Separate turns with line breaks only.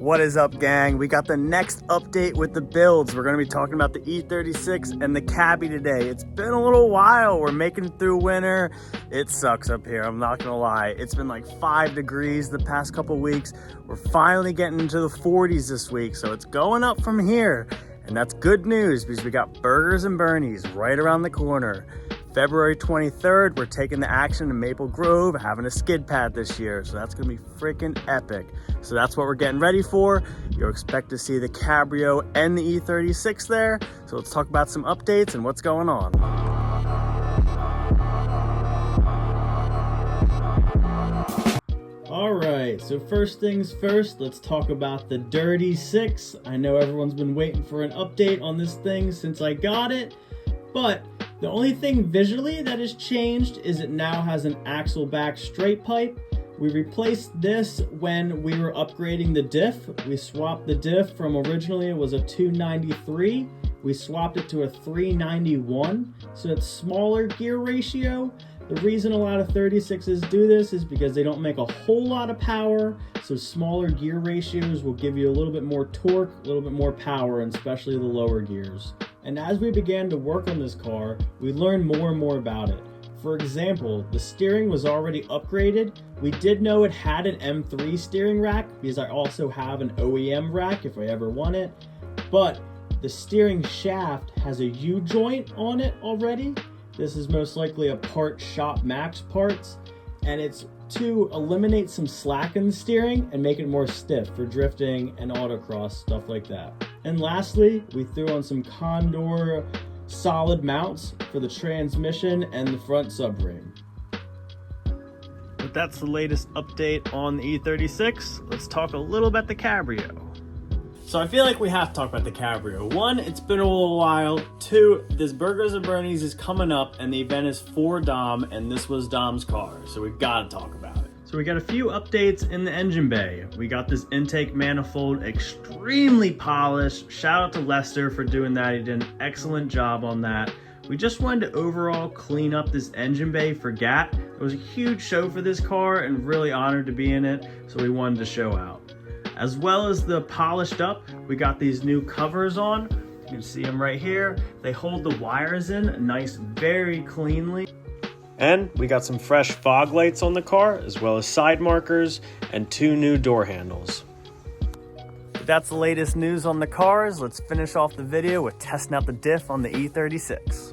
What is up, gang? We got the next update with the builds. We're going to be talking about the E36 and the Cabby today. It's been a little while. We're making it through winter. It sucks up here, I'm not going to lie. It's been like 5 degrees the past couple weeks. We're finally getting into the 40s this week, so it's going up from here. And that's good news because we got Burgers and Bernie's right around the corner. February 23rd, we're taking the action in Maple Grove, having a skid pad this year. So that's gonna be freaking epic. So that's what we're getting ready for. You'll expect to see the Cabrio and the E36 there. So let's talk about some updates and what's going on. All right, so first things first, let's talk about the Dirty 6. I know everyone's been waiting for an update on this thing since I got it, but the only thing visually that has changed is it now has an axle back straight pipe. We replaced this when we were upgrading the diff. We swapped the diff from originally it was a 293. We swapped it to a 391. So it's smaller gear ratio. The reason a lot of 36s do this is because they don't make a whole lot of power. So smaller gear ratios will give you a little bit more torque, a little bit more power, and especially the lower gears. And as we began to work on this car, we learned more and more about it. For example, the steering was already upgraded. We did know it had an M3 steering rack because I also have an OEM rack if I ever want it. But the steering shaft has a U-joint on it already. This is most likely a part Shop Max parts, and it's to eliminate some slack in the steering and make it more stiff for drifting and autocross, stuff like that. And lastly, we threw on some Condor solid mounts for the transmission and the front subframe. But that's the latest update on the E36. Let's talk a little about the Cabrio. So I feel like we have to talk about the Cabrio. One, it's been a little while. Two, this Burgers and Bernie's is coming up and the event is for Dom, and this was Dom's car, so we've got to talk about it. So we got a few updates in the engine bay. We got this intake manifold extremely polished. Shout out to Lester for doing that. He did an excellent job on that. We just wanted to overall clean up this engine bay for GAT. It was a huge show for this car and really honored to be in it, so we wanted to show out. As well as the polished up, we got these new covers on. You can see them right here. They hold the wires in nice, very cleanly. And we got some fresh fog lights on the car, as well as side markers and 2 new door handles. But that's the latest news on the cars. Let's finish off the video with testing out the diff on the E36.